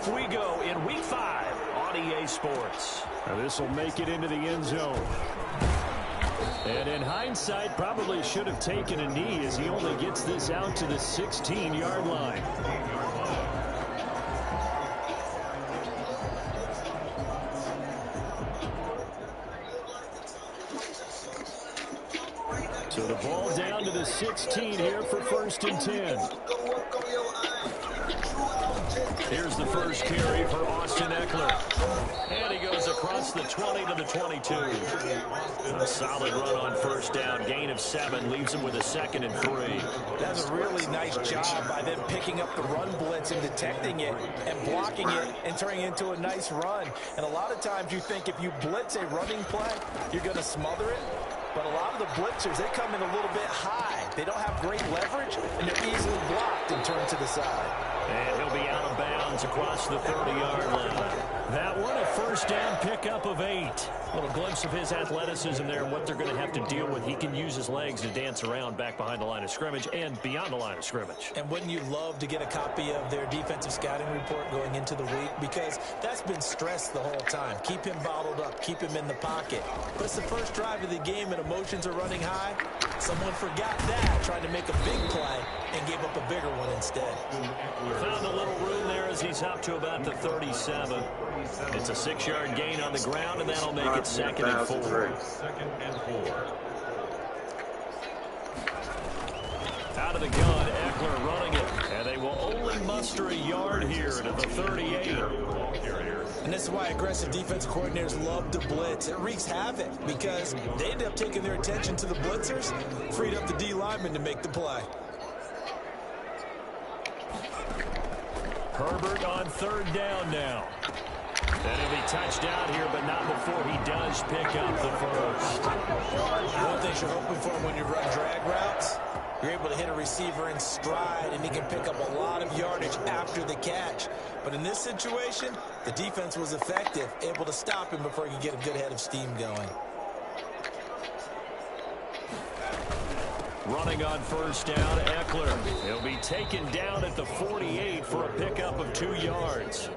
off we go in Week 5 on EA Sports. Now this will make it into the end zone. And in hindsight, probably should have taken a knee as he only gets this out to the 16-yard line. So the ball down to the 16 here for 1st and 10. Here's the first carry for Austin Eckler. And he goes across the 20 to the 22. A solid run on 1st down. Gain of 7 leaves him with a 2nd and 3. That's a really nice job by them picking up the run blitz and detecting it and blocking it and turning it into a nice run. And a lot of times you think if you blitz a running play, you're going to smother it. But a lot of the blitzers, they come in a little bit high. They don't have great leverage, and they're easily blocked and turned to the side. And he'll be out of bounds across the 30-yard line. That one, a 1st down pickup of 8. A little glimpse of his athleticism there and what they're going to have to deal with. He can use his legs to dance around back behind the line of scrimmage and beyond the line of scrimmage. And wouldn't you love to get a copy of their defensive scouting report going into the week? Because that's been stressed the whole time. Keep him bottled up. Keep him in the pocket. But it's the first drive of the game and emotions are running high. Someone forgot that, tried to make a big play and gave up a bigger one instead. Found a little room there as he's up to about the 37. It's a 6-yard gain on the ground, and that'll make it 2nd and 4. 2nd and 4. Out of the gun, Eckler running it. And they will only muster a yard here to the 38. And this is why aggressive defensive coordinators love to blitz. It wreaks havoc because they end up taking their attention to the blitzers, freed up the D lineman to make the play. Herbert on 3rd down now. And he'll be touched down here, but not before he does pick up the first. One thing you're hoping for when you run drag routes, you're able to hit a receiver in stride, and he can pick up a lot of yardage after the catch. But in this situation, the defense was effective, able to stop him before he could get a good head of steam going. Running on 1st down, Eckler. He'll be taken down at the 48 for a pickup of 2 yards.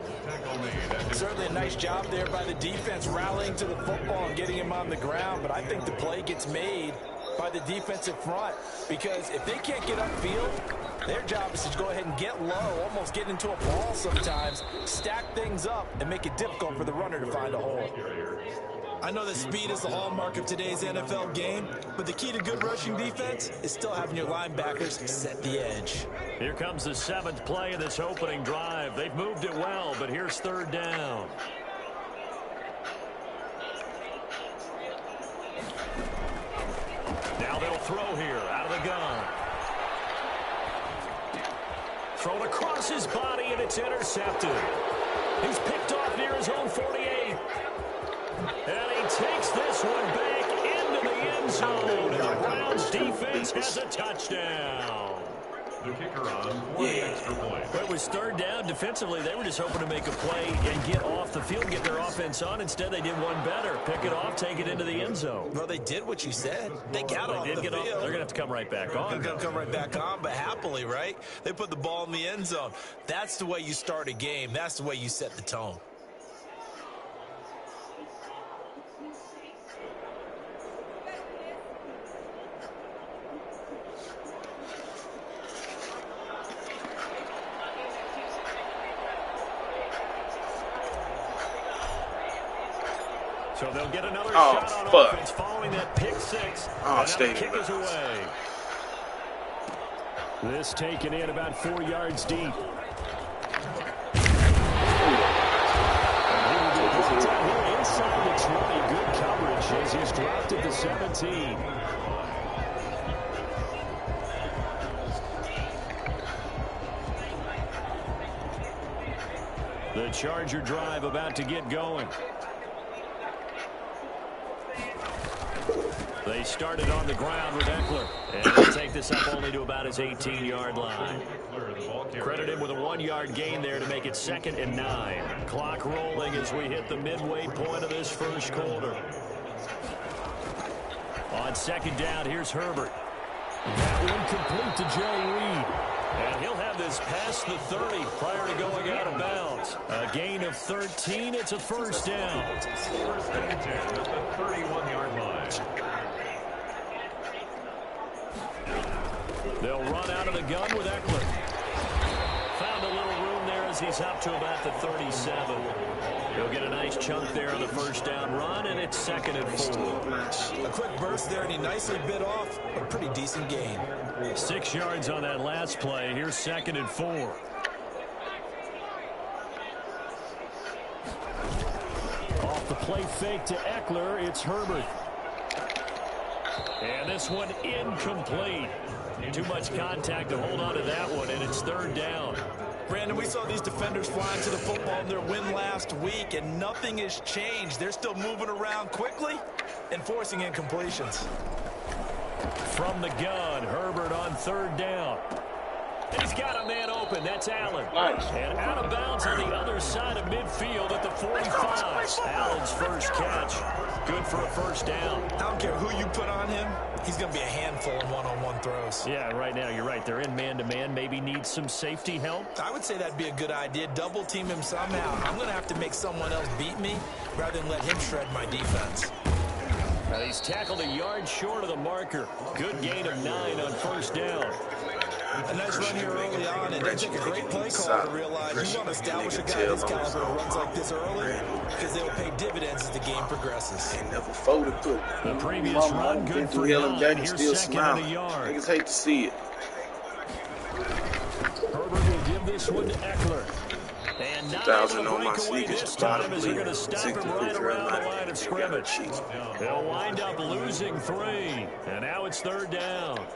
Certainly a nice job there by the defense rallying to the football and getting him on the ground, but I think the play gets made by the defensive front because if they can't get upfield, their job is to go ahead and get low, almost get into a ball sometimes, stack things up, and make it difficult for the runner to find a hole. I know that speed is the hallmark of today's NFL game, but the key to good rushing defense is still having your linebackers set the edge. Here comes the 7th play of this opening drive. They've moved it well, but here's 3rd down. Now they'll throw here out of the gun. Thrown across his body, and it's intercepted. He's picked off near his own 48. And he takes this one back into the end zone. And the Browns defense has a touchdown. The kicker on for the extra point. Well, it was 3rd down. Defensively, they were just hoping to make a play and get off the field, get their offense on. Instead, they did one better. Pick it off, take it into the end zone. Well, they did what you said. They got off the field. They're going to have to come right back on. They're going to come right back on, but happily, right? They put the ball in the end zone. That's the way you start a game. That's the way you set the tone. So they'll get another shot on offense following that pick 6. Stay kick is away. This taken in about 4 yards deep. And he will be brought down here inside the 20. Good coverage as he's dropped at the 17. The Charger drive about to get going. They started on the ground with Eckler. And they'll take this up only to about his 18-yard line. Credit him with a 1-yard gain there to make it 2nd and 9. Clock rolling as we hit the midway point of this first quarter. On 2nd down, here's Herbert. That one complete to Joe Reed. And he'll have this past the 30 prior to going out of bounds. A A gain of 13. It's a first down. First and 10 at the 31-yard line. They'll run out of the gun with Eckler. Found a little room there as he's up to about the 37. He'll get a nice chunk there on the first down run, and it's 2nd and 4. A quick burst there, and he nicely bit off a pretty decent gain. 6 yards on that last play. Here's 2nd and 4. Off the play fake to Eckler, it's Herbert. And this one incomplete. Too much contact to hold on to that one, and it's 3rd down. Brandon, we saw these defenders flying to the football in their win last week, and nothing has changed. They're still moving around quickly and forcing incompletions. From the gun, Herbert on 3rd down. And he's got a man open. That's Allen. Nice. And out of bounds on the other side of midfield at the 45. Allen's first catch. Good for a first down. I don't care who you put on him. He's going to be a handful in one-on-one throws. Yeah, right now you're right. They're in man-to-man. Maybe need some safety help. I would say that'd be a good idea. Double team him somehow. I'm going to have to make someone else beat me rather than let him shred my defense. Now he's tackled a yard short of the marker. Good gain of 9 on first down. A nice run here early on, and it took a great play call to realize you want to establish a guy this caliber who runs like this early because they will pay dividends as the game progresses. Never folded put. The previous run, good for 9. Here's 2nd and a yard. Niggas hate to see it. Herbert will give this one to Eckler. And not able to break away this time as they're going to stop him right around the line of scrimmage. They'll wind up losing 3. And now it's 3rd down.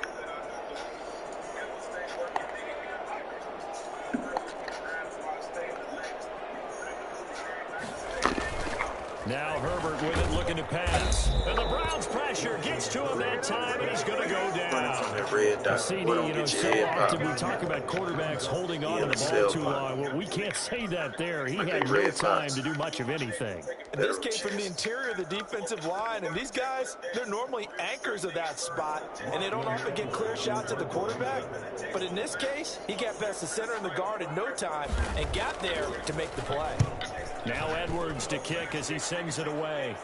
Now Herbert with it, looking to pass. And the Browns pressure gets to him that time, and he's going to go down. CD, you know, so often we talk about quarterbacks holding on to the ball too long. Well, we can't say that there. He had no time to do much of anything. And this came from the interior of the defensive line, and these guys, they're normally anchors of that spot, and they don't often get clear shots at the quarterback. But in this case, he got past the center and the guard in no time and got there to make the play. Now Edwards to kick as he sends it away.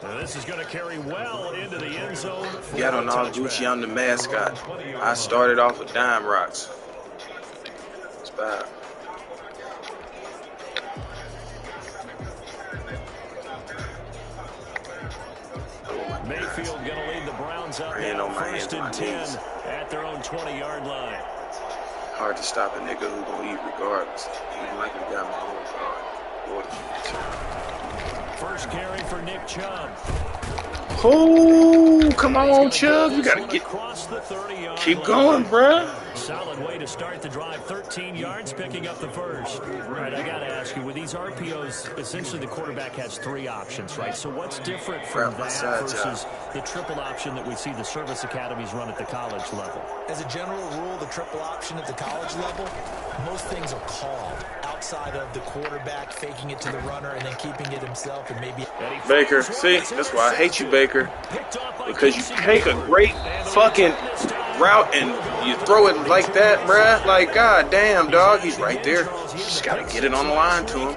Now this is going to carry well into the end zone. Got on all Gucci, I'm the mascot. I started off with dime rocks. It's bad. Mayfield going to lead the Browns up now, 1st and 10 at their own 20-yard line. Hard to stop a nigga who gonna eat regardless. Even like he got my own guard. First carry for Nick Chubb. Oh, come on, Chubb. You gotta get. Keep going, bruh. Solid way to start the drive. 13 yards, picking up the first. Right, I got to ask you, with these RPOs, essentially the quarterback has 3 options, right? So what's different from that versus the triple option that we see the service academies run at the college level? As a general rule, the triple option at the college level, most things are called outside of the quarterback faking it to the runner and then keeping it himself and maybe... Baker, see, that's why I hate you, Baker. Because you take a great fucking route and you throw it like that, bruh. Like, god damn, dog, he's right there. Just gotta get it on the line to him.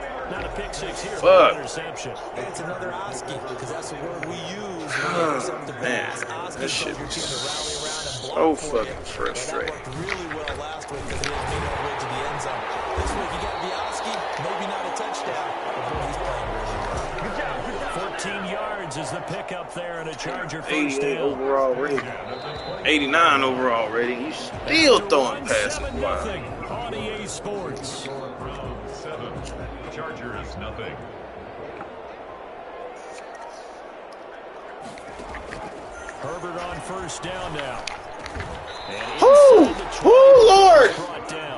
Fuck. It's another Oski, because that's the word we use. Man, this shit is so fucking frustrating. Really well last week because he had made all the way to the end zone. This week he got the Oski, maybe not a touchdown, but he's playing really well. 14 yards is the pickup there and a Charger first 88 down. overall rating. 89 overall rating. He's still throwing passes. On EA Sports. 7. Chargers, nothing. Herbert on first down now. Oh, Lord.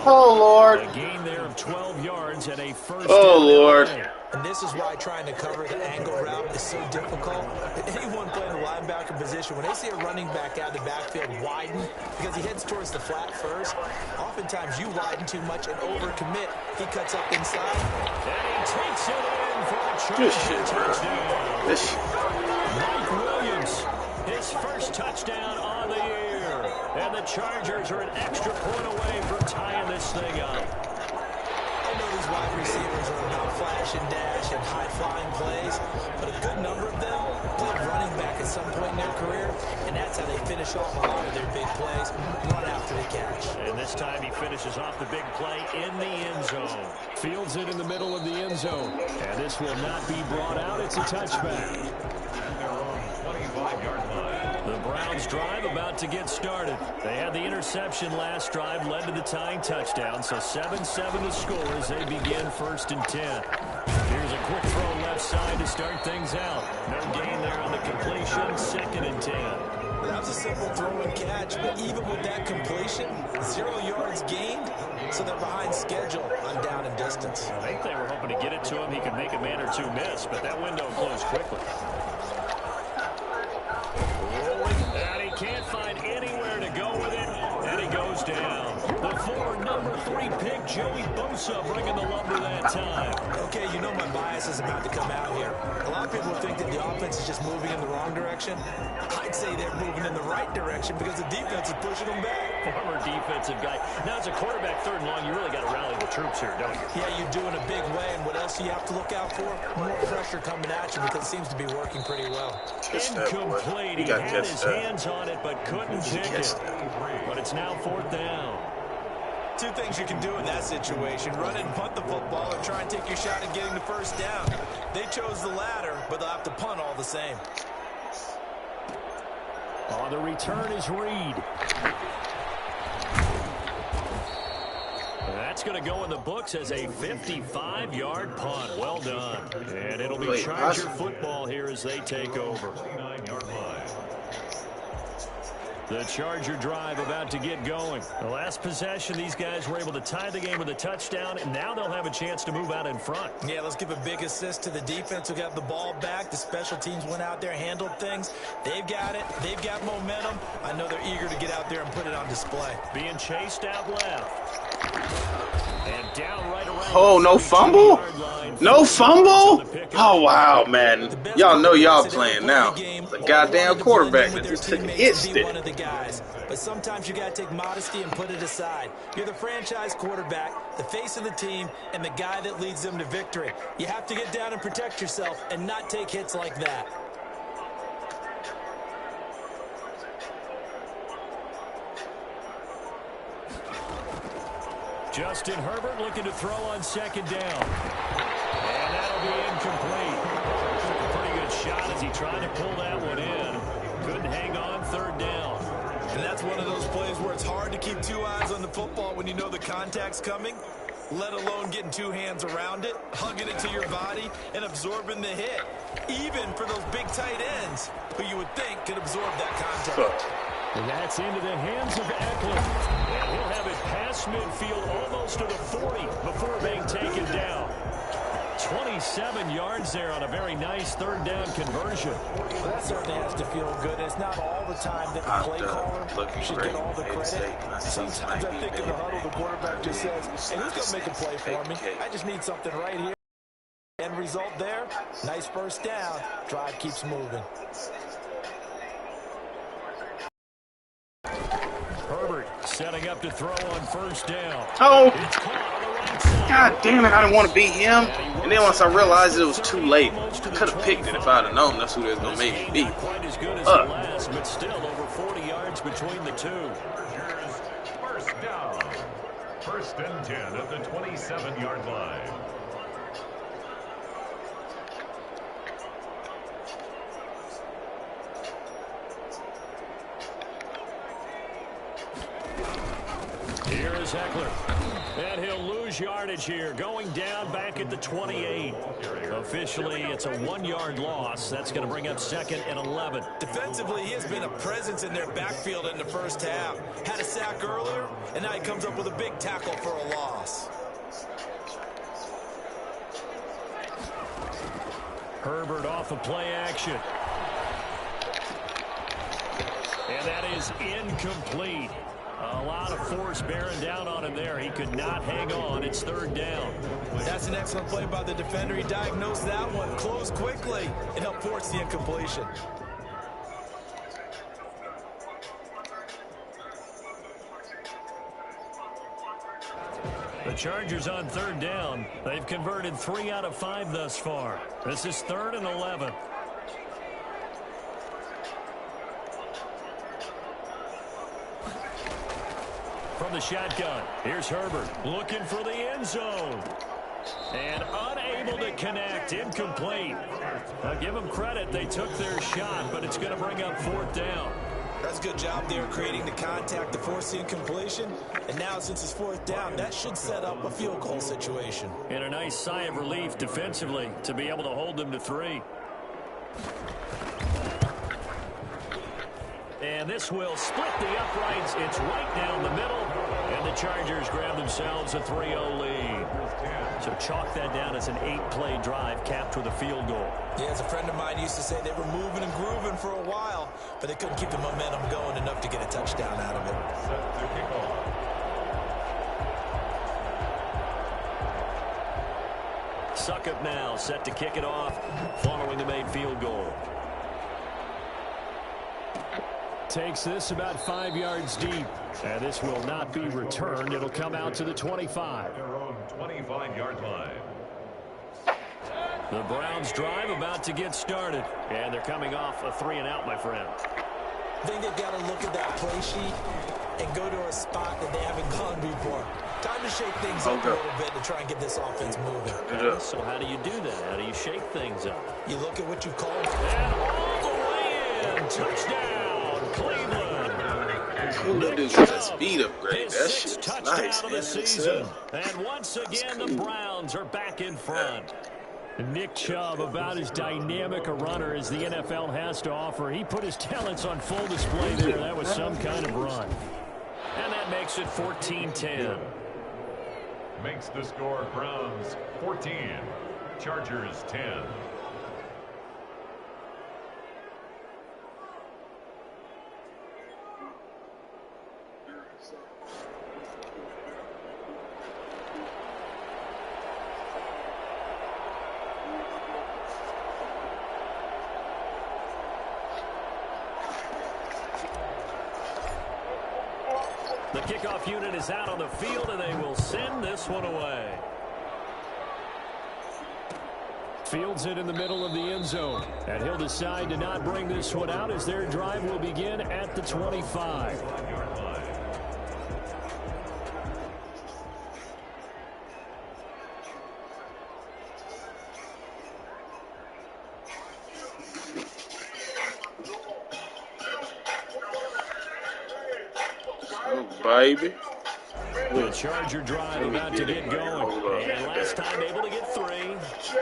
Oh, Lord. A gain there of 12 yards and a first Oh, Lord. And this is why trying to cover the angle route is so difficult. Anyone playing the linebacker position, when they see a running back out of the backfield widen, because he heads towards the flat first, oftentimes you widen too much and overcommit. He cuts up inside. And he takes it in for a Good shit, bro. touchdown. This shit. Mike Williams, his first touchdown on the year. And the Chargers are an extra point away from tying this thing up. wide receivers are about flash and dash and high-flying plays, but a good number of them played running back at some point in their career, and that's how they finish off a lot of their big plays, run after the catch. And this time he finishes off the big play in the end zone. Fields it in the middle of the end zone. And this will not be brought out. It's a touchback. Their own 25-yard line. The Browns drive about to get started. They had the interception last drive, led to the tying touchdown. So 7-7 the score as they begin 1st and 10. Here's a quick throw left side to start things out. No gain there on the completion. 2nd and 10. That was a simple throw and catch, but even with that completion, 0 yards gained, so they're behind schedule on down and distance. I think they were hoping to get it to him. He could make a man or two miss, but that window closed quickly. And he can't find anywhere to go with it, and he goes down. The former number 3 pick, Joey Bosa, bringing the lumber that time. Okay, you know my bias is about to come out here. A lot of people think that the offense is just moving in the wrong direction. I'd say they're moving in the right direction because the defense is pushing them back. Former defensive guy. Now, as a quarterback, 3rd and long, you really got to rally the troops here, don't you? Yeah, you do in a big way, and what else do you have to look out for? More pressure coming at you because it seems to be working pretty well. Incomplete. He had his hands on it, but couldn't pick it. But it's now 4th down. 2 things you can do in that situation: run and punt the football, or try and take your shot at getting the 1st down. They chose the latter, but they'll have to punt all the same. On the return is Reed. That's going to go in the books as a 55-yard punt. Well done. And it'll be Charger football here as they take over. 29-yard line. The Charger drive about to get going. The last possession, these guys were able to tie the game with a touchdown, and now they'll have a chance to move out in front. Yeah, let's give a big assist to the defense who got the ball back. The special teams went out there, handled things. They've got it. They've got momentum. I know they're eager to get out there and put it on display. Being chased out left. And down right around. Oh, no fumble? No fumble? Oh, wow, man. Y'all know y'all playing now. The goddamn quarterback that just took a hit stick. But sometimes you got to take modesty and put it aside. You're the franchise quarterback, the face of the team, and the guy that leads them to victory. You have to get down and protect yourself and not take hits like that. Justin Herbert looking to throw on 2nd down. And that'll be incomplete. A pretty good shot as he tried to pull that one in. Couldn't hang on 3rd down. And that's one of those plays where it's hard to keep 2 eyes on the football when you know the contact's coming, let alone getting 2 hands around it, hugging it to your body, and absorbing the hit. Even for those big tight ends who you would think could absorb that contact. And that's into the hands of Eckler. And he'll have it past midfield almost to the 40 before being taken down. 27 yards there on a very nice 3rd down conversion. Well, that certainly has to feel good. It's not all the time that the play caller should get all the credit. Sometimes I think in the huddle, the quarterback just says, hey, who's going to make a play for me? I just need something right here. End result there, nice 1st down. Drive keeps moving. Herbert setting up to throw on 1st down. Oh, God damn it, I didn't want to beat him. And then once I realized it was too late, I could have picked it if I'd have known that's who they was going to make me beat. But still over 40 yards between the 2. 1st down. 1st and 10 at the 27-yard line. Here is Eckler. And he'll lose yardage here, going down back at the 28. Officially, it's a 1-yard loss. That's going to bring up 2nd and 11. Defensively, he has been a presence in their backfield in the 1st half. Had a sack earlier, and now he comes up with a big tackle for a loss. Herbert off of play action. And that is incomplete. A lot of force bearing down on him there. He could not hang on. It's 3rd down. That's an excellent play by the defender. He diagnosed that one, closed quickly, and helped force the incompletion. The Chargers on 3rd down. They've converted 3 out of 5 thus far. This is 3rd and 11. From the shotgun, here's Herbert looking for the end zone. And unable to connect, incomplete. Now give them credit, they took their shot, but it's going to bring up 4th down. That's a good job there creating the contact to force the incompletion. And now since it's 4th down, that should set up a field goal situation. And a nice sigh of relief defensively to be able to hold them to 3. And this will split the uprights. It's right down the middle. And the Chargers grab themselves a 3-0 lead. So chalk that down as an 8-play drive capped with a field goal. Yeah, as a friend of mine used to say, they were moving and grooving for a while, but they couldn't keep the momentum going enough to get a touchdown out of it. Set to kick off. Suckup now set to kick it off following the made field goal. Takes this about 5 yards deep. And this will not be returned. It'll come out to the 25. Their own 25-yard line. The Browns drive about to get started. And they're coming off a 3-and-out, my friend. I think they've got to look at that play sheet and go to a spot that they haven't gone before. Time to shake things up a little bit to try and get this offense moving. So how do you do that? How do you shake things up? You look at what you've called. And all the way in. Touchdown, Cleveland. Cleveland is a speed upgrade. That shit's nice, man. Season. And once again, the Browns are back in front. Nick Chubb, about as dynamic a runner as the NFL has to offer. He put his talents on full display there. That was some kind of run. And that makes it 14-10. Makes the score Browns 14, Chargers 10. The kickoff unit is out on the field, and they will send this one away. Fields it in the middle of the end zone. And he'll decide to not bring this one out as their drive will begin at the 25. Baby. The Charger drive about to get going. And last time able to get 3.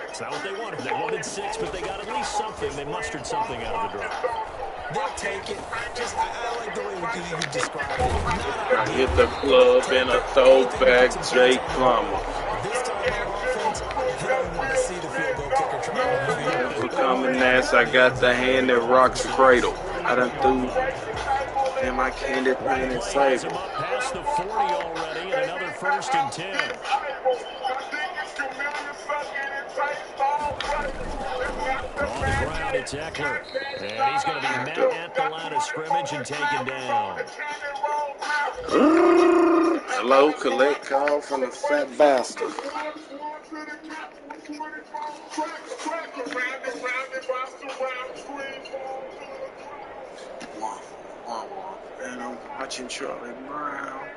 It's not what they wanted. They wanted 6, but they got at least something. They mustered something out of the drive. They'll take it. Just, I like the way you described it. I hit the club in a throwback Jake Plummer. This time on offense, they don't want to see the field goal kicker trying to For coming ass, I got the hand that rocks the cradle. I done threw. And my candy paint and save him up past the 40 already, and another 1st and 10. On the ground, it's Eckler. And he's going to be met at the line of scrimmage and taken down. Hello, collect call from the fat bastard. And I'm watching Charlie Brown.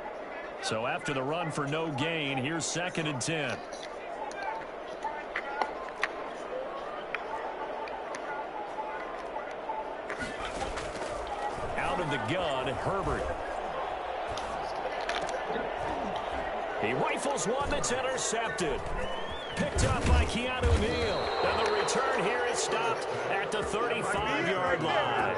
So after the run for no gain, here's 2nd and 10. Out of the gun, Herbert. He rifles one that's intercepted. Picked up by Keanu Neal. And the return here is stopped at the 35-yard line.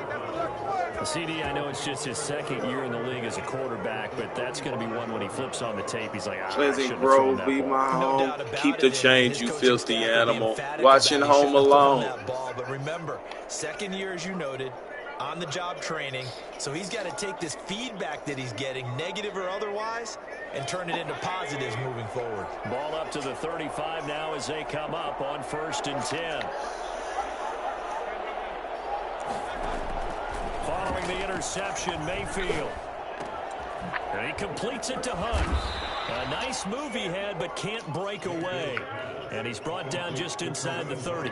CD, I know it's just his 2nd year in the league as a quarterback, but that's going to be one when he flips on the tape. He's like, Pleasant Grove, be my home. Keep the change, you filthy animal. Watching Home Alone. But remember, 2nd year, as you noted, on-the-job training. So he's got to take this feedback that he's getting, negative or otherwise, and turn it into positives moving forward. Ball up to the 35 now as they come up on 1st and 10. Following the interception, Mayfield. And he completes it to Hunt. A nice move he had, but can't break away. And he's brought down just inside the 30.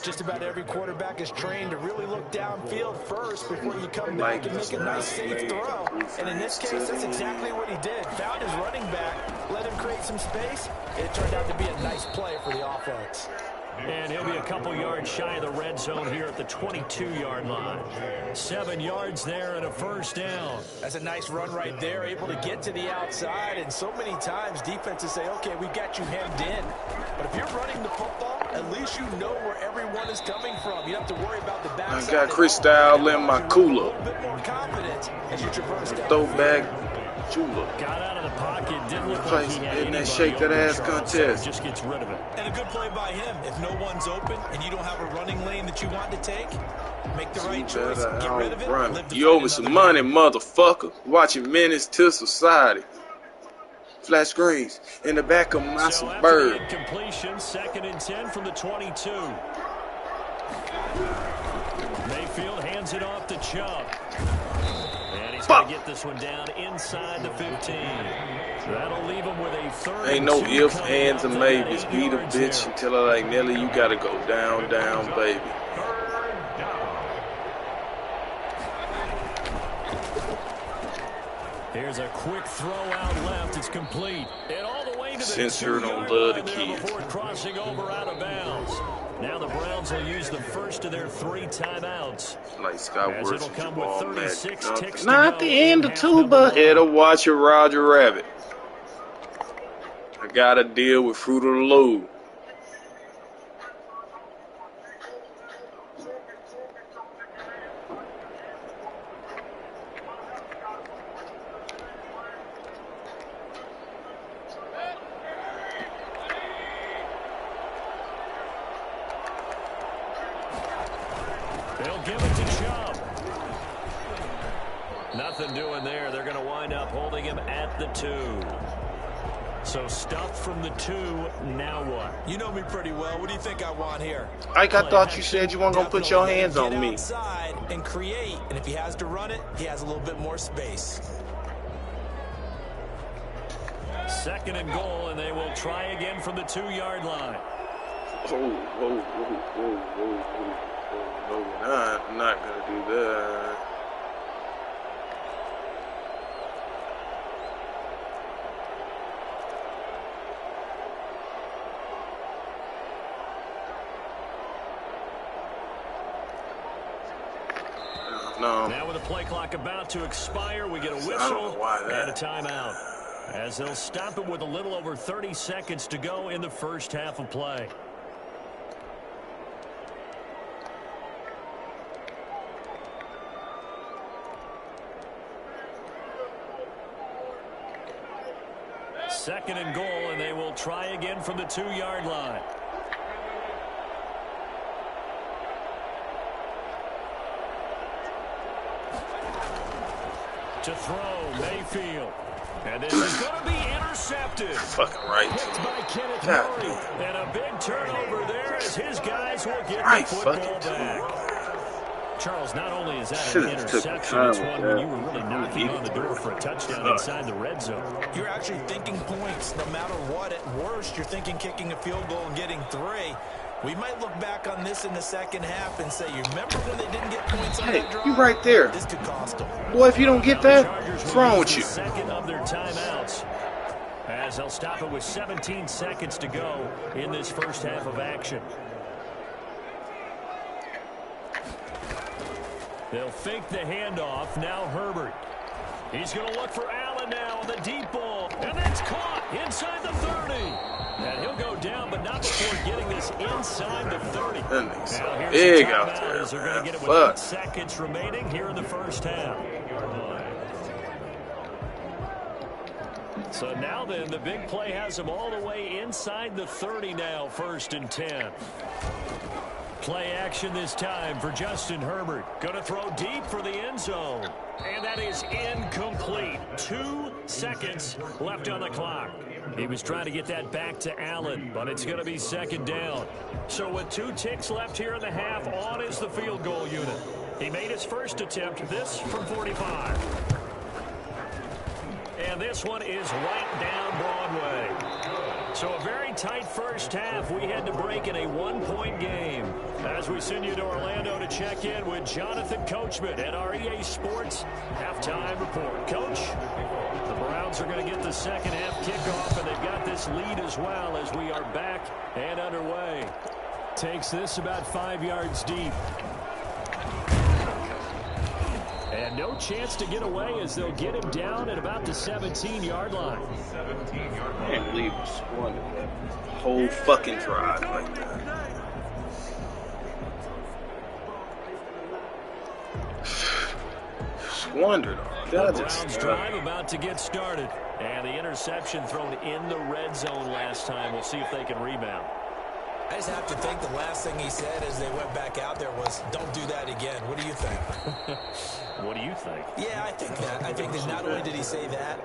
Just about every quarterback is trained to really look downfield first before you come back and make a nice safe throw. And in this case, that's exactly what he did. Found his running back, let him create some space. It turned out to be a nice play for the offense. And he'll be a couple yards shy of the red zone here at the 22-yard line. 7 yards there and a first down. That's a nice run right there, able to get to the outside. And so many times defenses say, okay, we've got you hemmed in. But if you're running the football, at least you know where everyone is coming from. You don't have to worry about the backside. I got Cristal in my cooler. A little bit more confidence as you traverse down. Throwback Jula. Got out of the pocket, didn't look like he had in that anybody shake that ass over Charles, contest. so just gets rid of it. And a good play by him. If no one's open and you don't have a running lane that you want to take, make the right choice. Get rid of it. Live to You fight owe me some another money, motherfucker. Watching Menace to Society. Flash screens in the back of my So after Suburb. the incompletion, 2nd and 10 from the 22. Mayfield hands it off to Chubb. And he's going to get this one down inside the 15. That'll leave him with a 3rd. Ain't no ifs, ands, or maybes. Beat a bitch and tell her like, Nelly, you gotta go down, down, baby. Third down. Here's a quick throw out left. It's complete. And all the way to the Censor 2-yard don't love the line there kids. before crossing over out of bounds. Now the Browns will use the first of their 3 timeouts. Like Scott As Worth it'll and come with Jamal 36 Madden. ticks to Not go the end in of half number tuba. one. Had to watch a Roger Rabbit. I gotta deal with Fruit of the Loom. They'll give it to Chubb. Nothing doing there. They're going to wind up holding him at the 2. So stuffed from the 2. Now what? You know me pretty well. What do you think I want here? Ike, I thought you said you weren't gonna put your hands on Get me. outside and create. And if he has to run it, he has a little bit more space. 2nd and goal, and they will try again from the 2-yard line. No, I'm not gonna do that. No. Now with the play clock about to expire, we get a I don't whistle know why that. and a timeout. As they'll stop it with a little over 30 seconds to go in the first half of play. Second and goal, and they will try again from the 2-yard line. To throw, Mayfield. And this is going to be intercepted. Fucking right. Picked by Kenneth God Murray. damn. And a big turnover there as his guys will get Right the football fucking back. Charles, not only is that Should've an took the interception, time it's with one that. when you were really knocking on the door for a touchdown inside the red zone. You're actually thinking points. No matter what, at worst, you're thinking kicking a field goal and getting 3. We might look back on this in the second half and say, you remember when they didn't get points on Hey, that drive? you right there. This could cost them. Boy, if you don't get that, Chargers what's will wrong use with the you? second of their timeouts as they'll stop it with 17 seconds to go in this first half of action. They'll fake the handoff. Now Herbert. He's going to look for Allen now on the deep ball. And that's caught inside the 30. And he'll go down, but not before getting this inside the 30. That nigga's so Now here's big the out timeout there, as they're going to man. get it with 8 Fuck. seconds remaining here in the first half. So now then, the big play has them all the way inside the 30 now, 1st and 10. Play action this time for Justin Herbert. Going to throw deep for the end zone. And that is incomplete. 2 seconds left on the clock. He was trying to get that back to Allen, but it's going to be 2nd down. So with 2 ticks left here in the half, on is the field goal unit. He made his first attempt, this from 45. And this one is right down Broadway. So a very tight first half. We had to break in a one-point game. As we send you to Orlando to check in with Jonathan Coachman at our EA Sports Halftime Report. Coach, the Browns are going to get the second half kickoff, and they've got this lead as well as we are back and underway. Takes this about 5 yards deep. And no chance to get away as they'll get him down at about the 17-yard line. I can't believe we squandered that whole fucking drive like that. Squandered all. The Browns drive about to get started. And the interception thrown in the red zone last time. We'll see if they can rebound. I just have to think the last thing he said as they went back out there was, don't do that again. What do you think? What do you think? Yeah, I think that. I think that not only did he say that,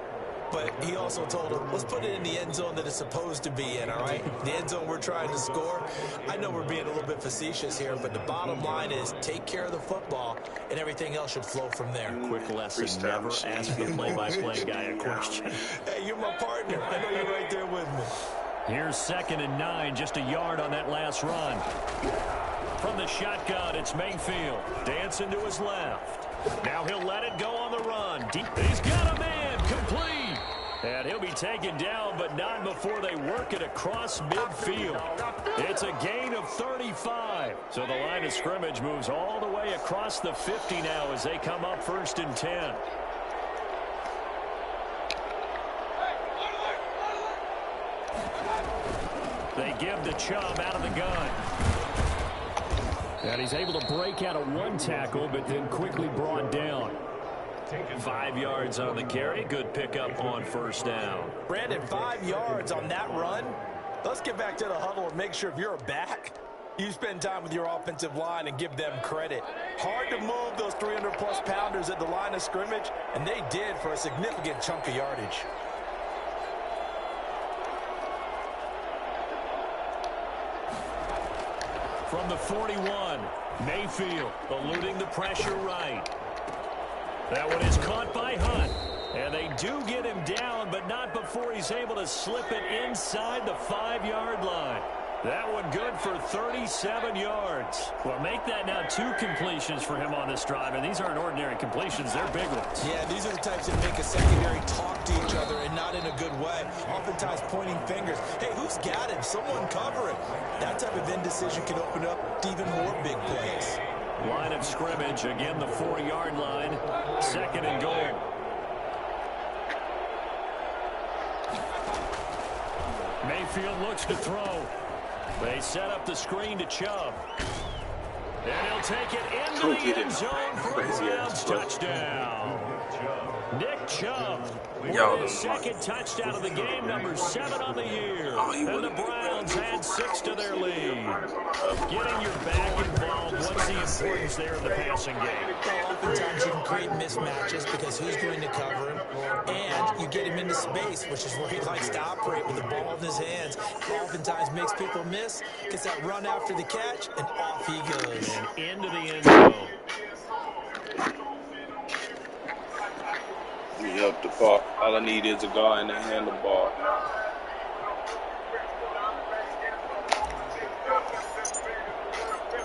but he also told him, let's put it in the end zone that it's supposed to be in, all right? The end zone we're trying to score. I know we're being a little bit facetious here, but the bottom line is take care of the football, and everything else should flow from there. Quick lesson, never ask the play-by-play guy a question. Hey, you're my partner. I know you're right there with me. Here's 2nd and 9, just a yard on that last run. From the shotgun, it's Mayfield. Dancing to his left. Now he'll let it go on the run. Deep. He's got a man, complete. And he'll be taken down, but not before they work it across midfield. It's a gain of 35. So the line of scrimmage moves all the way across the 50 now as they come up 1st and 10. They give the Chubb out of the gun. And he's able to break out of one tackle, but then quickly brought down. 5 yards on the carry. Good pickup on 1st down. Brandon, 5 yards on that run. Let's get back to the huddle and make sure if you're a back, you spend time with your offensive line and give them credit. Hard to move those 300-plus pounders at the line of scrimmage, and they did for a significant chunk of yardage. From the 41, Mayfield eluding the pressure right. That one is caught by Hunt. And they do get him down, but not before he's able to slip it inside the 5-yard line. That one good for 37 yards. Well, make that now 2 completions for him on this drive, and these aren't ordinary completions. They're big ones. Yeah, these are the types that make a secondary talk to each other and not in a good way. Oftentimes pointing fingers. Hey, who's got him? Someone cover him. That type of indecision can open up even more big plays. Line of scrimmage, again the 4-yard line. 2nd and goal. Mayfield looks to throw. They set up the screen to Chubb. And he'll take it into the end zone for a Browns touchdown. Nick Chubb with his 2nd touchdown of the game, number 7 on the year. And the Browns add 6 to their lead. Getting your back involved, what's the importance there in the passing game? Oftentimes you can create mismatches because who's going to cover him, and you get him into space, which is where he likes to operate with the ball in his hands. Oftentimes makes people miss, gets that run after the catch, and off he goes. And into the end zone. Yep, the ball. All I need is a guy in the hand the ball.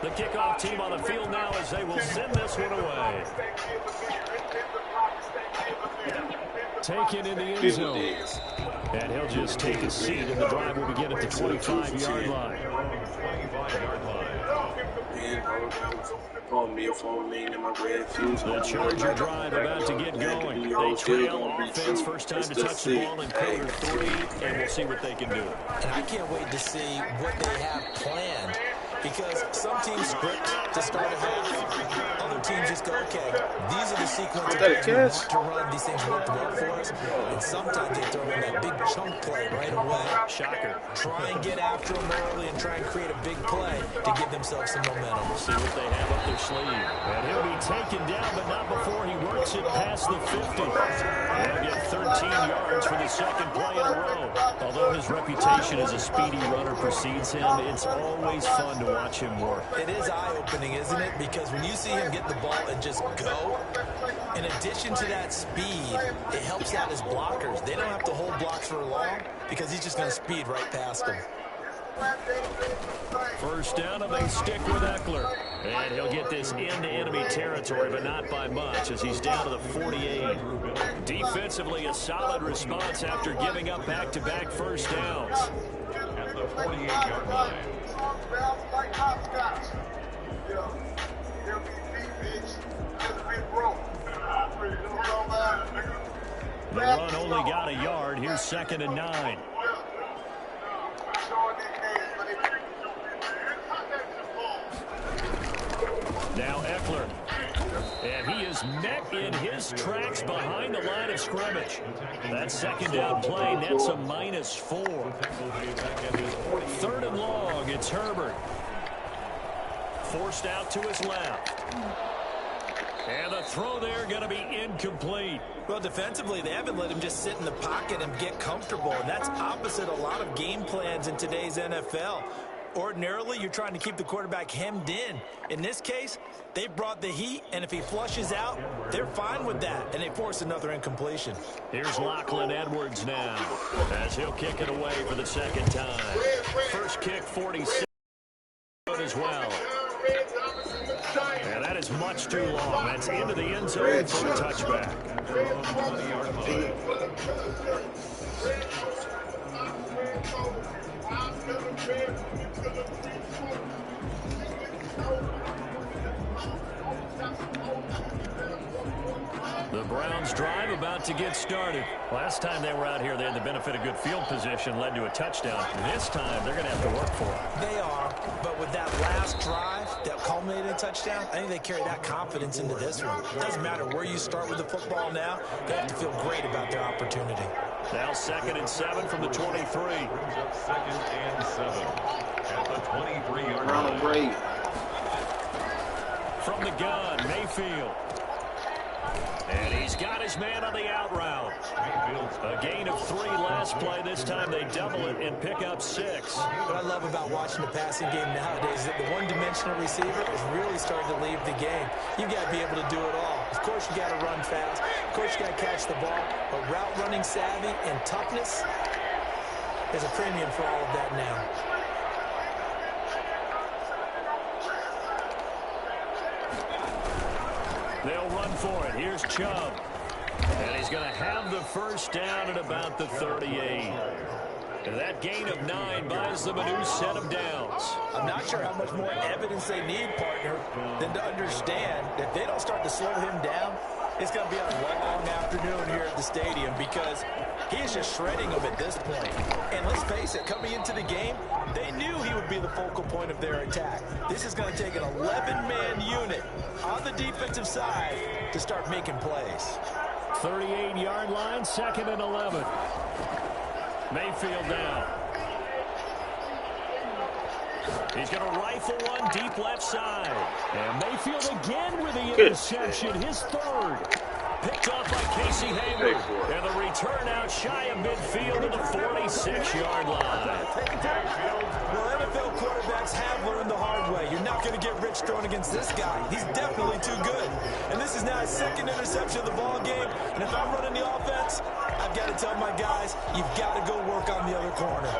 The kickoff team on the field now as they will send this one away. Taken in the end zone. And he'll just take a seat, and the drive will begin at the 25-yard line. The Charger drive about to get going. They trail offense, first time to touch the ball in quarter 3, and we'll see what they can do. And I can't wait to see what they have planned, because some teams script to start a half. Other teams just go, okay, these are the sequences we want to run. These things work well for us. And sometimes they throw in that big chunk play right away. Shocker. Try and get after them early and try and create a big play to give themselves some momentum. See what they have up their sleeve. And he'll be taken down, but not before he works it past the 50. He'll get 13 yards for the 2nd play in a row. Although his reputation as a speedy runner precedes him, it's always fun to watch him work. It is eye-opening, isn't it? Because when you see him get the ball and just go, In addition to that speed, it helps out his blockers. They don't have to hold blocks for long because he's just going to speed right past them. First down, and they stick with Eckler. And he'll get this into enemy territory, but not by much, as he's down to the 48. Defensively, a solid response after giving up back-to-back first downs. At the 48-yard line. The run only got a yard. Here's 2nd and 9. Now Eckler. And he is met in his tracks behind the line of scrimmage. That 2nd down play nets a -4. 3rd and long. It's Herbert. Forced out to his left. And the throw there going to be incomplete. Well, defensively, they haven't let him just sit in the pocket and get comfortable. And that's opposite a lot of game plans in today's NFL. Ordinarily, you're trying to keep the quarterback hemmed in. In this case, they brought the heat, and if he flushes out, they're fine with that, and they force another incompletion. Here's Lachlan Edwards now, as he'll kick it away for the 2nd time. First kick, 46 as well. And that is much too long. That's into the end zone for a touchback. The Browns drive about to get started. Last time they were out here, they had the benefit of good field position, led to a touchdown. This time, they're going to have to work for it. They are, but with that last drive that culminated in a touchdown, I think they carry that confidence into this one. It doesn't matter where you start with the football now. They have to feel great about their opportunity. Now 2nd and 7 from the 23. 2nd and 7 at the 23-yard Ronald line. Reagan. From the gun, Mayfield. And he's got his man on the out route. A gain of 3 last play. This time they double it and pick up 6. What I love about watching the passing game nowadays is that the one-dimensional receiver is really starting to leave the game. You've got to be able to do it all. Of course, you got to run fast. Of course, you got to catch the ball. But route running savvy and toughness, there's a premium for all of that now. They'll run for it. Here's Chubb. And he's going to have the first down at about the 38. And that gain of 9 buys them a new set of downs. I'm not sure how much more evidence they need, partner, than to understand that if they don't start to slow him down, it's going to be a long afternoon here at the stadium because he is just shredding them at this point. And let's face it, coming into the game, they knew he would be the focal point of their attack. This is going to take an 11-man unit on the defensive side to start making plays. 38-yard line, 2nd and 11. Mayfield down. He's going to rifle one deep left side. And Mayfield again with the interception, his 3rd. Picked off by Casey Hayward. And the return out shy of midfield to the 46-yard line. Well, NFL quarterbacks have learned the hard way. You're not going to get rich throwing against this guy. He's definitely too good. And this is now his 2nd interception of the ball game. And if I'm running the offense, I've got to tell my guys, you've got to go work on the other corner.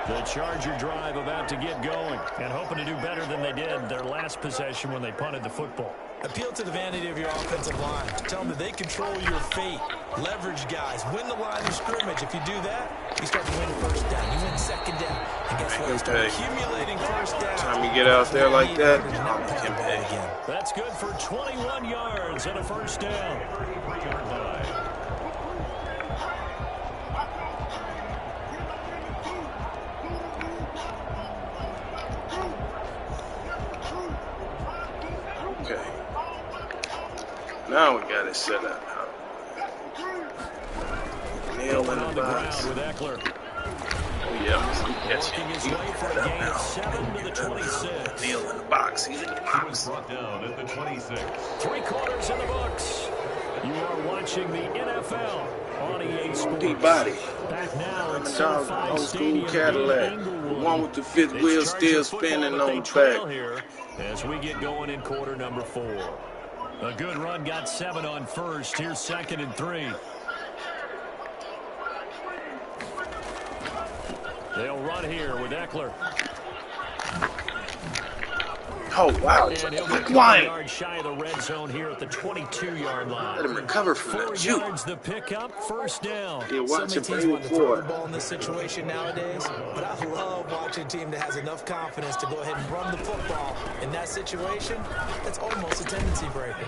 The Charger drive about to get going and hoping to do better than they did their last possession when they punted the football. Appeal to the vanity of your offensive line. Tell them that they control your fate. Leverage guys. Win the line of scrimmage. If you do that, you start to win first down. You win 2nd down. And guess what? You start accumulating first down. Time you get out there like that, you can pay. That's good for 21 yards and a first down. Okay. Now we got it set up. Nail in the box. With Eckler. Oh, yeah. Working his way for a gain of 7 to the 26. Nail in the box. He's in the box. Brought down at the 26. 3 quarters in the books. You are watching the NFL on EA Sports. D-body. Back now at Old school Stadium Cadillac. in The Inglewood. one with the 5th wheel still spinning on the back. Here as we get going in quarter number 4. A good run got 7 on first. Here's 2nd and 3. They'll run here with Eckler. Oh, wow. And he'll be Line. yards shy of the red zone here at the 22-yard line. Let him recover from 4 that juke. yards the pickup, first down. Yeah, watch So it many teams want to throw the forward. ball in this situation nowadays, but I love watching a team that has enough confidence to go ahead and run the football. In that situation, that's almost a tendency breaker.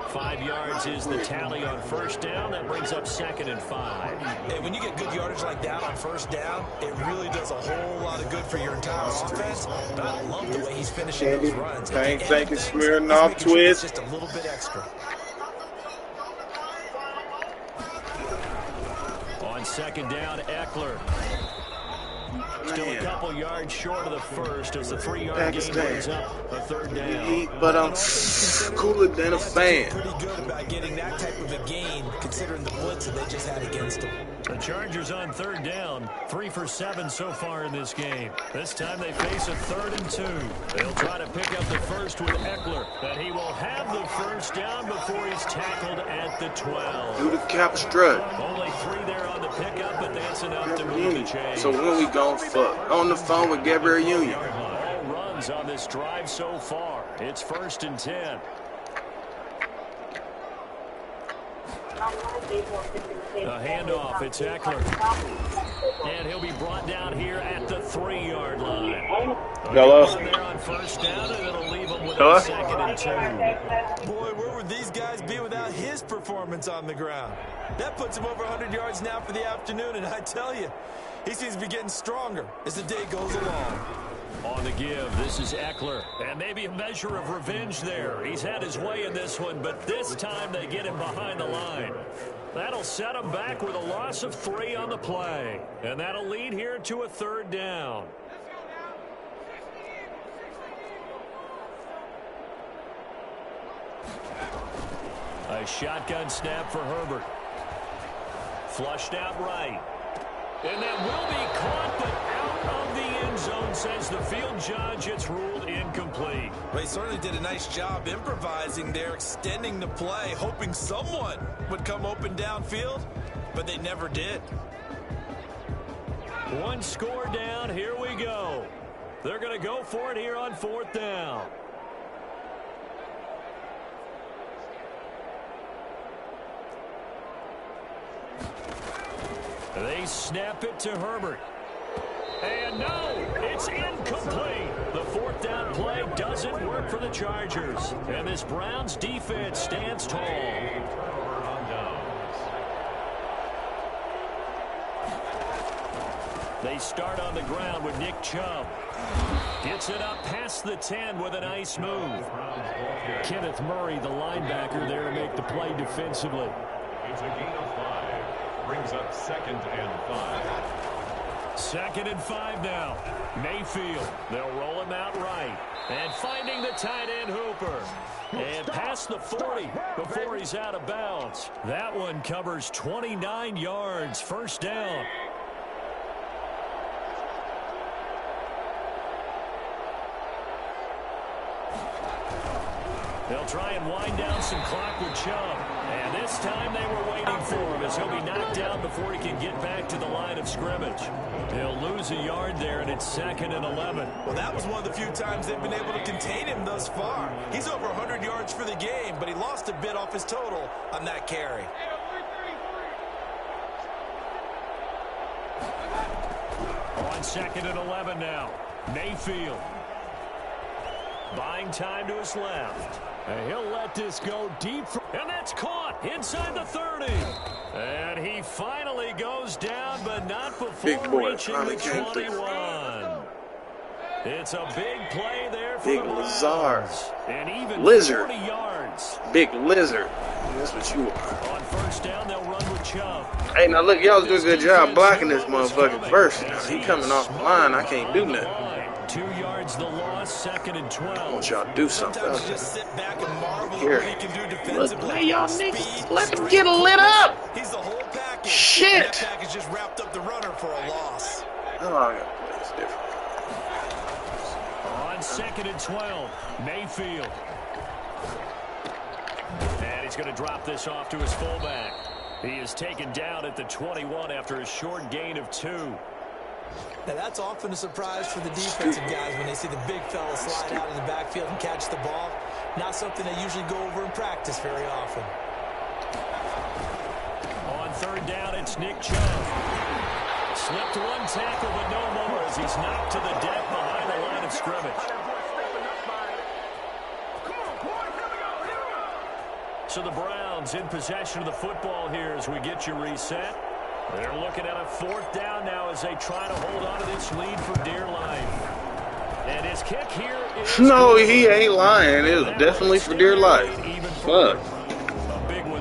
5 yards is the tally on first down. That brings up 2nd and 5. And when you get good yardage like that on first down, it really does a whole lot of good for your entire offense. But I love the way he's finishing those runs. Thank you, He's smearing making off sure it's twist. just a little bit extra. On 2nd down, Eckler. Still a couple yards short of the first as the 3-yard gain brings up a 3rd down. But I'm cooler than a fan. Pretty good about getting that type of a gain, considering the blitz that they just had against them. The Chargers on 3rd down, 3 for 7 so far in this game. This time they face a 3rd and 2. They'll try to pick up the first with Eckler, but he will have the first down before he's tackled at the 12. Do the cap strut. Only 3 there on the pickup, but that's enough to move the chains. So when we gon' fuck? On the phone with Gabriel Union. All runs on this drive so far. It's 1st and 10. A handoff, it's Eckler. And he'll be brought down here at the 3-yard line. Hello? There on first down, and it'll leave him with Hello? a 2nd and 2. Boy, where would these guys be without his performance on the ground? That puts him over 100 yards now for the afternoon, and I tell you, he seems to be getting stronger as the day goes along. On the give, this is Eckler. And maybe a measure of revenge there. He's had his way in this one, but this time they get him behind the line. That'll set him back with a loss of 3 on the play. And that'll lead here to a 3rd down. A shotgun snap for Herbert. Flushed out right. And that will be caught, but out of the end zone, says the field judge. It's ruled incomplete. They certainly did a nice job improvising there, extending the play, hoping someone would come open downfield, but they never did. 1 score down. Here we go. They're going to go for it here on 4th down. They snap it to Herbert. And no, it's incomplete. The 4th down play doesn't work for the Chargers. And this Browns defense stands tall. They start on the ground with Nick Chubb. Gets it up past the 10 with a nice move. Kenneth Murray, the linebacker, there to make the play defensively. It's a gain of 5. Brings up 2nd and 5. 2nd and 5 now. Mayfield. They'll roll him out right. And finding the tight end Hooper. And past the 40 before he's out of bounds. That one covers 29 yards. First down. They'll try and wind down some clock with Chubb. And this time they were waiting for him as he'll be knocked down before he can get back to the line of scrimmage. He'll lose a yard there, and it's 2nd and 11. Well, that was one of the few times they've been able to contain him thus far. He's over 100 yards for the game, but he lost a bit off his total on that carry. On 2nd and 11 now. Mayfield. Buying time to his left. And he'll let this go deep. And that's caught inside the 30. And he finally goes down, but not before reaching the 21. It's a big play there for Big the Lazard. Browns. And even Lizard. 40 yards. Big lizard. That's what you are. On first down, they'll run with Chubb. Hey, now look, y'all do a good job blocking this motherfucker first. He coming off the line. I can't do nothing. 2 yards the loss, 2nd and 12. I want y'all to do something Sometimes else. you just sit back and marvel Here. at what he can do defensively. Look, man, y'all Speed, niggas, let them get lit up. He's the whole package. Shit. And that package just wrapped up the runner for a loss. Oh, I gotta play this different. On 2nd and 12, Mayfield. And he's going to drop this off to his fullback. He is taken down at the 21 after a short gain of 2. Now, that's often a surprise for the defensive guys when they see the big fella slide out in the backfield and catch the ball. Not something they usually go over in practice very often. On 3rd down, it's Nick Chubb. Slipped one tackle, but no more as he's knocked to the deck behind the line of scrimmage. So the Browns in possession of the football here as we get you reset. They're looking at a 4th down now as they try to hold on to this lead for dear life. And his kick here is... No, he ain't lying. It was definitely for dear life. Fuck.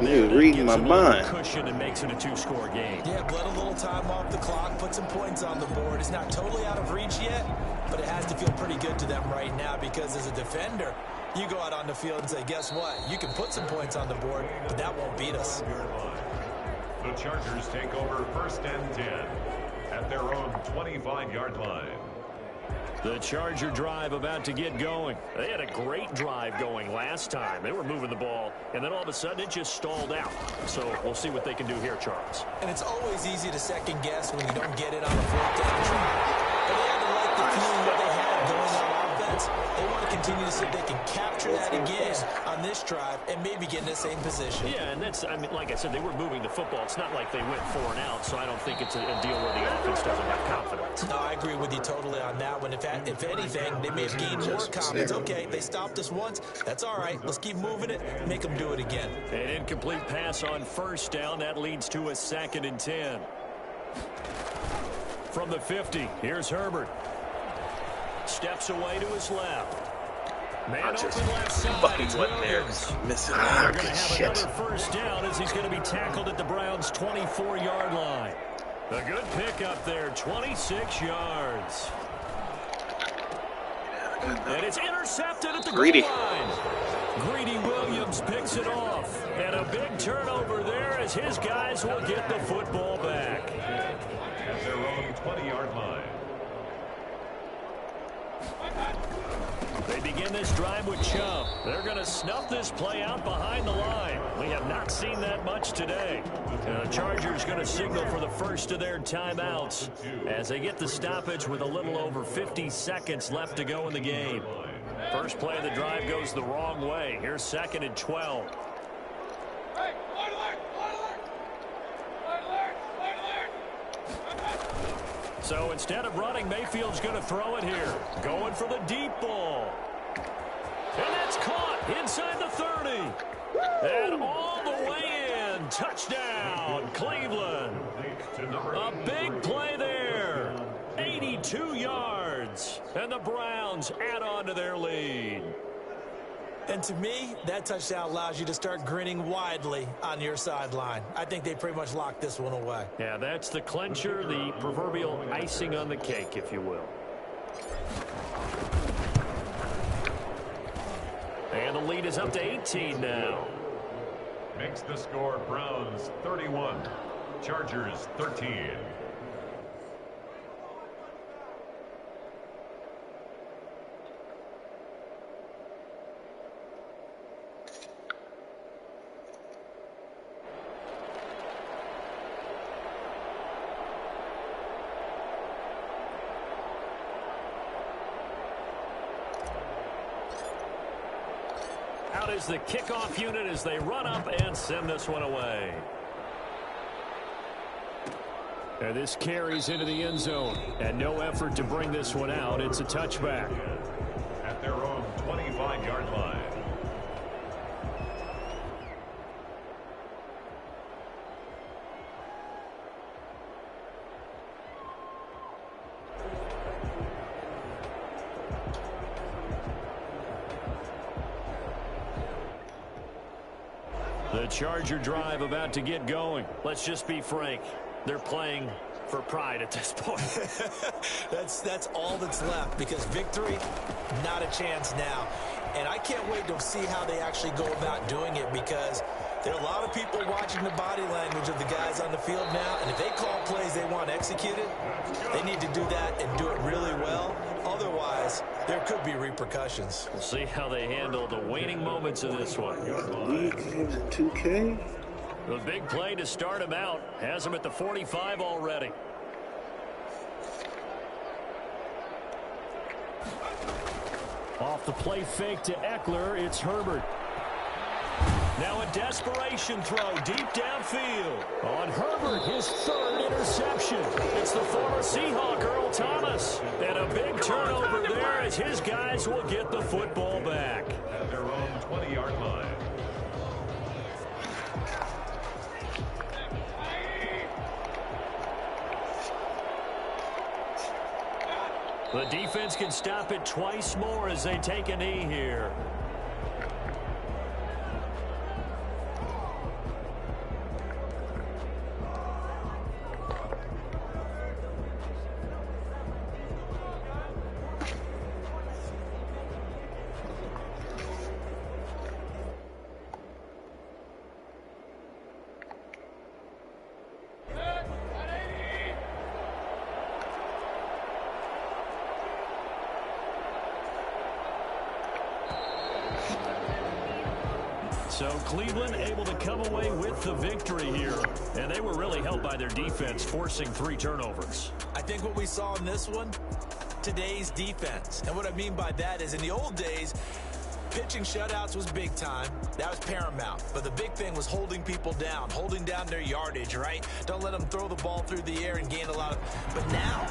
You're reading my mind. Cushion and makes it a 2-score game. Yeah, let a little time off the clock, put some points on the board. It's not totally out of reach yet, but it has to feel pretty good to them right now because as a defender, you go out on the field and say, guess what? You can put some points on the board, but that won't beat us. The Chargers take over 1st and 10 at their own 25-yard line. The Charger drive about to get going. They had a great drive going last time. They were moving the ball, and then all of a sudden it just stalled out. So we'll see what they can do here, Charles. And it's always easy to second guess when you don't get it on a 4th down drive. But they had to like the feeling that they had going on offense. They want to continue to see if they can capture that again on this drive and maybe get in the same position. Yeah, and that's, I mean, like I said, they were moving the football. It's not like they went 4 and out, so I don't think it's a deal where the offense doesn't have confidence. No, I agree with you totally on that one. If anything, they may have gained more confidence. Okay, they stopped us once. That's all right. Let's keep moving it. Make them do it again. An incomplete pass on 1st down. That leads to a 2nd and 10. From the 50, here's Herbert. Steps away to his left. Man open left side. Fucking wasn't there. Missing. Ah, They're going to have another 1st down as he's going to be tackled at the Browns' 24-yard line. A good pickup there, 26 yards. And it's intercepted at the goal line. Greedy Williams picks it off. And a big turnover there as his guys will get the football back. At their own 20-yard line. They begin this drive with Chubb. They're going to snuff this play out behind the line. We have not seen that much today. The Chargers going to signal for the first of their timeouts as they get the stoppage with a little over 50 seconds left to go in the game. First play of the drive goes the wrong way. Here's 2nd and 12. So instead of running, Mayfield's going to throw it here. Going for the deep ball. And that's caught inside the 30. And all the way in. Touchdown, Cleveland. A big play there. 82 yards. And the Browns add on to their lead. And to me, that touchdown allows you to start grinning widely on your sideline. I think they pretty much locked this one away. Yeah, that's the clincher, the proverbial icing on the cake, if you will. And the lead is up to 18 now. Makes the score Browns 31, Chargers 13. Out is the kickoff unit as they run up and send this one away. And this carries into the end zone. And no effort to bring this one out. It's a touchback. At their own 25-yard line. The Charger drive about to get going. Let's just be frank. They're playing for pride at this point. That's all that's left because victory, not a chance now. And I can't wait to see how they actually go about doing it because there are a lot of people watching the body language of the guys on the field now. And if they call plays they want executed, they need to do that and do it really well. Otherwise, misses, there could be repercussions. We'll see how they handle the waning moments of this one. League games in 2K. The big play to start him out has him at the 45 already. Off the play fake to Eckler, it's Herbert. Now a desperation throw deep downfield. On Herbert, his third interception. It's the former Seahawk, Earl Thomas. And a big turnover there as his guys will get the football back. At their own 20-yard line. The defense can stop it twice more as they take a knee here. So Cleveland able to come away with the victory here. And they were really helped by their defense, forcing 3 turnovers. I think what we saw in this one, today's defense. And what I mean by that is in the old days, pitching shutouts was big time. That was paramount. But the big thing was holding people down, holding down their yardage, right? Don't let them throw the ball through the air and gain a lot of... But now,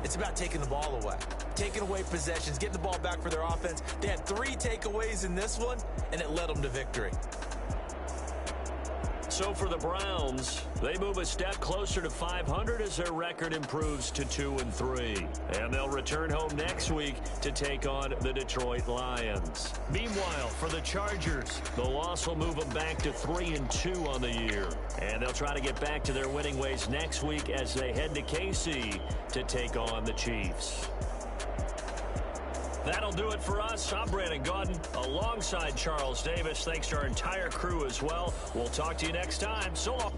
it's about taking the ball away. Taking away possessions, getting the ball back for their offense. They had 3 takeaways in this one, and it led them to victory. So for the Browns, they move a step closer to 500 as their record improves to 2-3. And they'll return home next week to take on the Detroit Lions. Meanwhile, for the Chargers, the loss will move them back to 3-2 on the year. And they'll try to get back to their winning ways next week as they head to KC to take on the Chiefs. That'll do it for us. I'm Brandon Gaudin alongside Charles Davis. Thanks to our entire crew as well. We'll talk to you next time. So long.